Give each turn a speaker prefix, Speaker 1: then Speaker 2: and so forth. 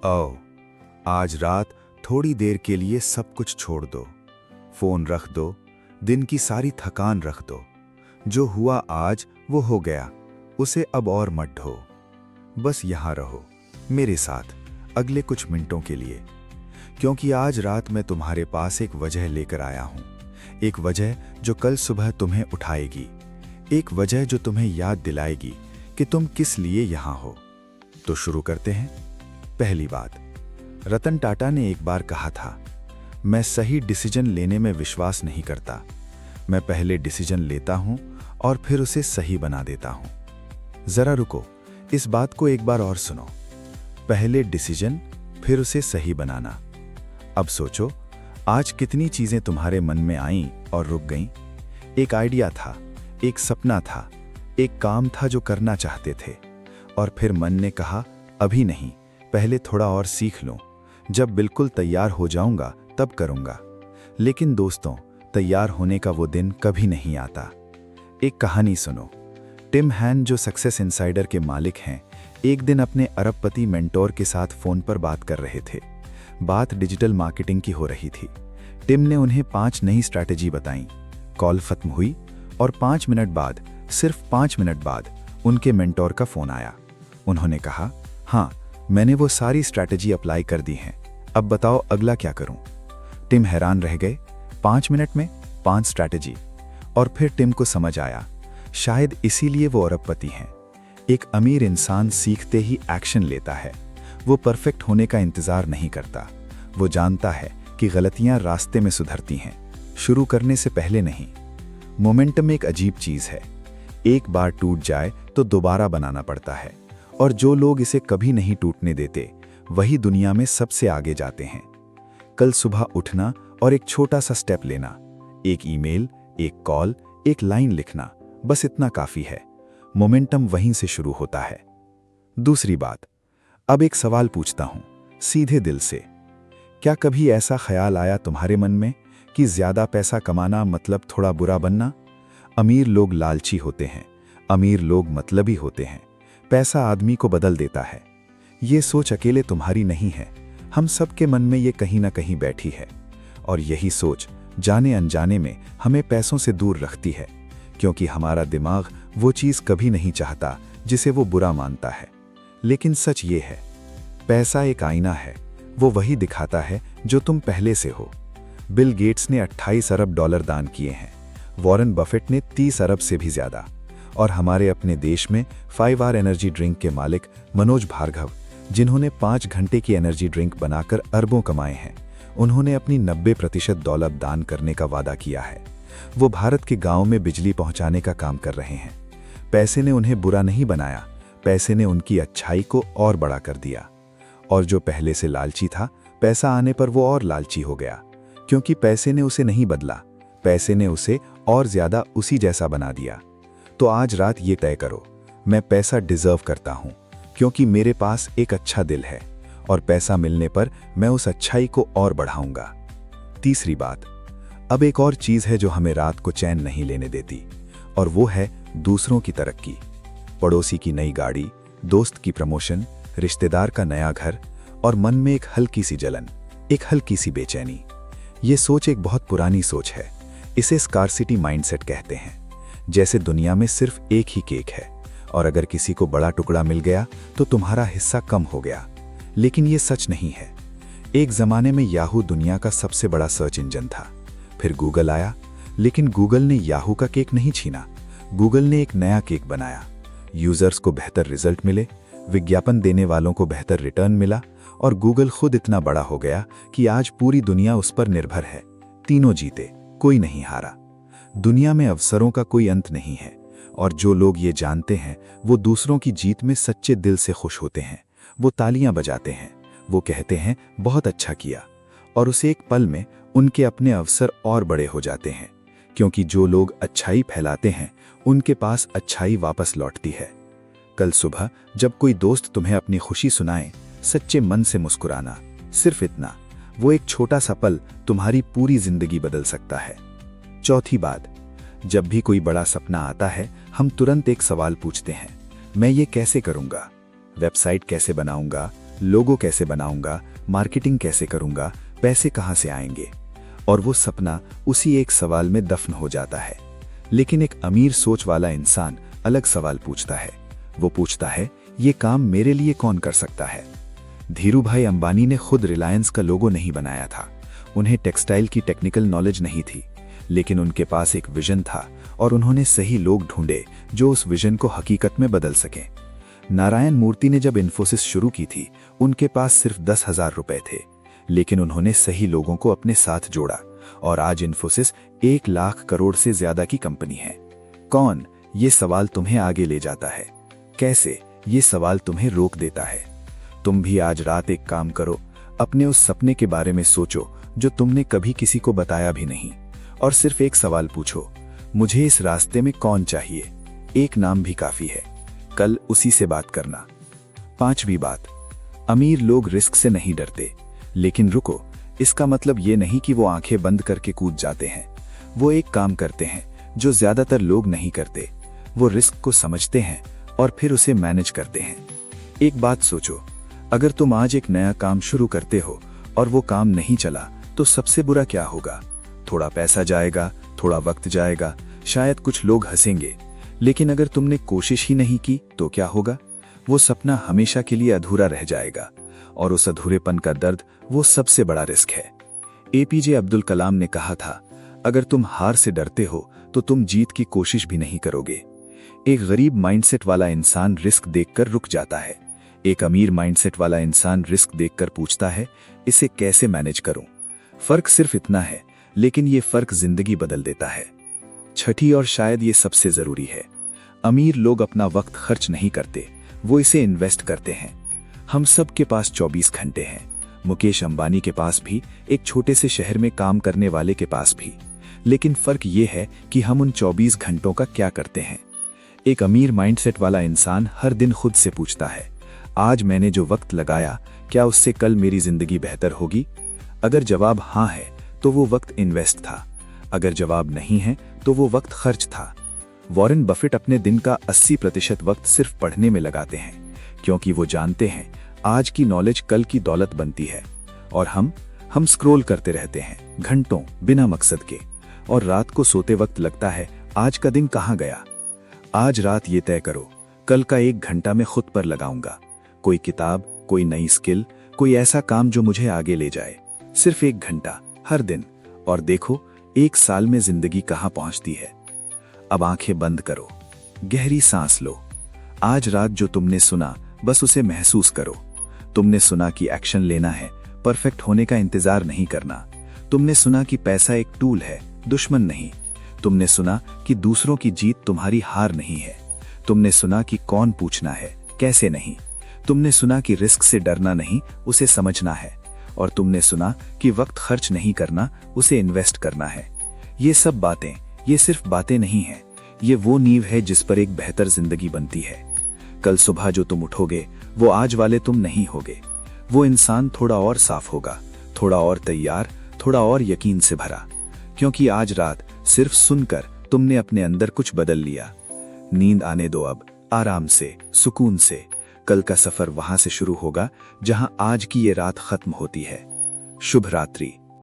Speaker 1: ओ, आज रात थोड़ी देर के लिए सब कुछ छोड़ दो। फोन रख दो, दिन की सारी थकान रख दो। जो हुआ आज वो हो गया, उसे अब और मत ढो। बस यहाँ रहो मेरे साथ अगले कुछ मिनटों के लिए, क्योंकि आज रात मैं तुम्हारे पास एक वजह लेकर आया हूँ। एक वजह जो कल सुबह तुम्हें उठाएगी, एक वजह जो तुम्हें याद दिलाएगी कि तुम किस लिए यहाँ हो। तो शुरू करते हैं। पहली बात, रतन टाटा ने एक बार कहा था, मैं सही डिसीजन लेने में विश्वास नहीं करता, मैं पहले डिसीजन लेता हूं और फिर उसे सही बना देता हूं। जरा रुको, इस बात को एक बार और सुनो। पहले डिसीजन फिर उसे सही बनाना। अब सोचो, आज कितनी चीजें तुम्हारे मन में आईं और रुक गईं। एक आइडिया था, एक सपना था, एक काम था जो करना चाहते थे, और फिर मन ने कहा अभी नहीं, पहले थोड़ा और सीख लूं, जब बिल्कुल तैयार हो जाऊंगा तब करूंगा। लेकिन दोस्तों, तैयार होने का वो दिन कभी नहीं आता। एक कहानी सुनो। टिम हैन, जो सक्सेस इनसाइडर के मालिक हैं, एक दिन अपने अरबपति मेंटोर के साथ फोन पर बात कर रहे थे। बात डिजिटल मार्केटिंग की हो रही थी। टिम ने उन्हें 5 नई स्ट्रैटेजी बताई। कॉल खत्म हुई और 5 मिनट बाद, सिर्फ 5 मिनट बाद, उनके मेंटोर का फोन आया। उन्होंने कहा, हाँ, मैंने वो सारी स्ट्रैटेजी अप्लाई कर दी हैं, अब बताओ अगला क्या करूं। टिम हैरान रह गए। 5 मिनट में 5 स्ट्रैटेजी। और फिर टिम को समझ आया, शायद इसीलिए वो अरबपति हैं। एक अमीर इंसान सीखते ही एक्शन लेता है। वो परफेक्ट होने का इंतजार नहीं करता। वो जानता है कि गलतियां रास्ते में सुधरती हैं, शुरू करने से पहले नहीं। मोमेंटम एक अजीब चीज है। एक बार टूट जाए तो दोबारा बनाना पड़ता है, और जो लोग इसे कभी नहीं टूटने देते वही दुनिया में सबसे आगे जाते हैं। कल सुबह उठना और एक छोटा सा स्टेप लेना, एक ईमेल, एक कॉल, एक लाइन लिखना, बस इतना काफी है। मोमेंटम वहीं से शुरू होता है। दूसरी बात, अब एक सवाल पूछता हूं, सीधे दिल से। क्या कभी ऐसा ख्याल आया तुम्हारे मन में कि ज्यादा पैसा कमाना मतलब थोड़ा बुरा बनना? अमीर लोग लालची होते हैं, अमीर लोग मतलबी होते हैं, पैसा आदमी को बदल देता है। ये सोच अकेले तुम्हारी नहीं है, हम सबके मन में ये कहीं ना कहीं बैठी है। और यही सोच जाने अनजाने में हमें पैसों से दूर रखती है, क्योंकि हमारा दिमाग वो चीज़ कभी नहीं चाहता जिसे वो बुरा मानता है। लेकिन सच ये है, पैसा एक आईना है, वो वही दिखाता है जो तुम पहले से हो। बिल गेट्स ने 28 अरब डॉलर दान किए हैं, वॉरेन बफेट ने 30 अरब से भी ज्यादा, और हमारे अपने देश में 5R एनर्जी ड्रिंक के मालिक मनोज भार्गव, जिन्होंने 5 घंटे की एनर्जी ड्रिंक बनाकर अरबों कमाए हैं, उन्होंने अपनी 90% दौलत दान करने का वादा किया है। वो भारत के गांव में बिजली पहुंचाने का काम कर रहे हैं। पैसे ने उन्हें बुरा नहीं बनाया, पैसे ने उनकी अच्छाई को और बड़ा कर दिया। और जो पहले से लालची था, पैसा आने पर वो और लालची हो गया, क्योंकि पैसे ने उसे नहीं बदला, पैसे ने उसे और ज्यादा उसी जैसा बना दिया। तो आज रात ये तय करो, मैं पैसा डिजर्व करता हूं, क्योंकि मेरे पास एक अच्छा दिल है, और पैसा मिलने पर मैं उस अच्छाई को और बढ़ाऊंगा। तीसरी बात, अब एक और चीज है जो हमें रात को चैन नहीं लेने देती, और वो है दूसरों की तरक्की। पड़ोसी की नई गाड़ी, दोस्त की प्रमोशन, रिश्तेदार का नया घर, और मन में एक हल्की सी जलन, एक हल्की सी बेचैनी। ये सोच एक बहुत पुरानी सोच है। इसे स्कार्सिटी माइंडसेट कहते हैं। जैसे दुनिया में सिर्फ एक ही केक है, और अगर किसी को बड़ा टुकड़ा मिल गया तो तुम्हारा हिस्सा कम हो गया। लेकिन ये सच नहीं है। एक जमाने में याहू दुनिया का सबसे बड़ा सर्च इंजन था, फिर गूगल आया, लेकिन गूगल ने याहू का केक नहीं छीना। गूगल ने एक नया केक बनाया। यूजर्स को बेहतर रिजल्ट मिले, विज्ञापन देने वालों को बेहतर रिटर्न मिला, और गूगल खुद इतना बड़ा हो गया कि आज पूरी दुनिया उस पर निर्भर है। तीनों जीते, कोई नहीं हारा। दुनिया में अवसरों का कोई अंत नहीं है, और जो लोग ये जानते हैं वो दूसरों की जीत में सच्चे दिल से खुश होते हैं। वो तालियां बजाते हैं, वो कहते हैं बहुत अच्छा किया, और उस एक पल में उनके अपने अवसर और बड़े हो जाते हैं, क्योंकि जो लोग अच्छाई फैलाते हैं उनके पास अच्छाई वापस लौटती है। कल सुबह जब कोई दोस्त तुम्हें अपनी खुशी सुनाए, सच्चे मन से मुस्कुराना, सिर्फ इतना, वो एक छोटा सा पल तुम्हारी पूरी जिंदगी बदल सकता है। चौथी बात, जब भी कोई बड़ा सपना आता है हम तुरंत एक सवाल पूछते हैं, मैं ये कैसे करूंगा? वेबसाइट कैसे बनाऊंगा, लोगो कैसे बनाऊंगा, मार्केटिंग कैसे करूंगा, पैसे कहां से आएंगे। और वो सपना उसी एक सवाल में दफन हो जाता है। लेकिन एक अमीर सोच वाला इंसान अलग सवाल पूछता है। वो पूछता है, ये काम मेरे लिए कौन कर सकता है। धीरूभाई अंबानी ने खुद रिलायंस का लोगो नहीं बनाया था। उन्हें टेक्सटाइल की टेक्निकल नॉलेज नहीं थी, लेकिन उनके पास एक विजन था और उन्होंने सही लोग ढूंढे जो उस विजन को हकीकत में बदल सकें। नारायण मूर्ति ने जब इन्फोसिस शुरू की थी, उनके पास सिर्फ 10,000 रुपए थे, लेकिन उन्होंने सही लोगों को अपने साथ जोड़ा और आज इन्फोसिस 1 लाख करोड़ से ज्यादा की कंपनी है। कौन, ये सवाल तुम्हें आगे ले जाता है। कैसे, ये सवाल तुम्हें रोक देता है। तुम भी आज रात एक काम करो, अपने उस सपने के बारे में सोचो जो तुमने कभी किसी को बताया भी नहीं, और सिर्फ एक सवाल पूछो, मुझे इस रास्ते में कौन चाहिए। एक नाम भी काफी है। कल उसी से बात करना। 5वीं बात, अमीर लोग रिस्क से नहीं डरते। लेकिन रुको, इसका मतलब ये नहीं कि वो आंखें बंद करके कूद जाते हैं। वो एक काम करते हैं जो ज्यादातर लोग नहीं करते। वो रिस्क को समझते हैं और फिर उसे मैनेज करते हैं। एक बात सोचो, अगर तुम आज एक नया काम शुरू करते हो और वो काम नहीं चला, तो सबसे बुरा क्या होगा। थोड़ा पैसा जाएगा, थोड़ा वक्त जाएगा, शायद कुछ लोग हंसेंगे। लेकिन अगर तुमने कोशिश ही नहीं की तो क्या होगा। वो सपना हमेशा के लिए अधूरा रह जाएगा, और उस अधूरेपन का दर्द वो सबसे बड़ा रिस्क है। एपीजे अब्दुल कलाम ने कहा था, अगर तुम हार से डरते हो तो तुम जीत की कोशिश भी नहीं करोगे। एक गरीब माइंडसेट वाला इंसान रिस्क देखकर रुक जाता है। एक अमीर माइंडसेट वाला इंसान रिस्क देखकर पूछता है, इसे कैसे मैनेज करूं। फर्क सिर्फ इतना है, लेकिन ये फर्क जिंदगी बदल देता है। 6ठी और शायद ये सबसे जरूरी है, अमीर लोग अपना वक्त खर्च नहीं करते, वो इसे इन्वेस्ट करते हैं। हम सब के पास 24 घंटे हैं। मुकेश अंबानी के पास भी, एक छोटे से शहर में काम करने वाले के पास भी। लेकिन फर्क ये है कि हम उन 24 घंटों का क्या करते हैं। एक अमीर माइंडसेट वाला इंसान हर दिन खुद से पूछता है, आज मैंने जो वक्त लगाया, क्या उससे कल मेरी जिंदगी बेहतर होगी। अगर जवाब हाँ है तो वो वक्त इन्वेस्ट था, अगर जवाब नहीं है तो वो वक्त खर्च था। वॉरेन बफेट अपने दिन का 80% वक्त सिर्फ पढ़ने में लगाते हैं, क्योंकि वो जानते हैं आज की नॉलेज कल की दौलत बनती है। और हम स्क्रॉल करते रहते हैं घंटों बिना मकसद के, और रात को सोते वक्त लगता है आज का दिन कहाँ गया। आज रात ये तय करो, कल का 1 घंटा मैं खुद पर लगाऊंगा। कोई किताब, कोई नई स्किल, कोई ऐसा काम जो मुझे आगे ले जाए। सिर्फ 1 घंटा हर दिन, और देखो 1 साल में जिंदगी कहाँ पहुंचती है। अब आंखें बंद करो, गहरी सांस लो। आज रात जो तुमने सुना, बस उसे महसूस करो। तुमने सुना कि एक्शन लेना है, परफेक्ट होने का इंतजार नहीं करना। तुमने सुना कि पैसा एक टूल है, दुश्मन नहीं। तुमने सुना कि दूसरों की जीत तुम्हारी हार नहीं है। तुमने सुना कि कौन पूछना है, कैसे नहीं। तुमने सुना कि रिस्क से डरना नहीं, उसे समझना है। और तुमने सुना कि वक्त खर्च नहीं करना, उसे इन्वेस्ट करना है। ये सब बातें, ये सिर्फ बातें नहीं हैं, ये वो नींव है जिस पर एक बेहतर जिंदगी बनती है। कल सुबह जो तुम उठोगे, वो आज वाले तुम नहीं होगे। वो इंसान थोड़ा और साफ होगा, थोड़ा और तैयार, थोड़ा और यकीन से भरा। क्योंकि आज रात सिर्फ सुनकर तुमने अपने अंदर कुछ बदल लिया। नींद आने दो अब, आराम से, सुकून से। कल का सफर वहां से शुरू होगा जहां आज की ये रात खत्म होती है। शुभ रात्रि।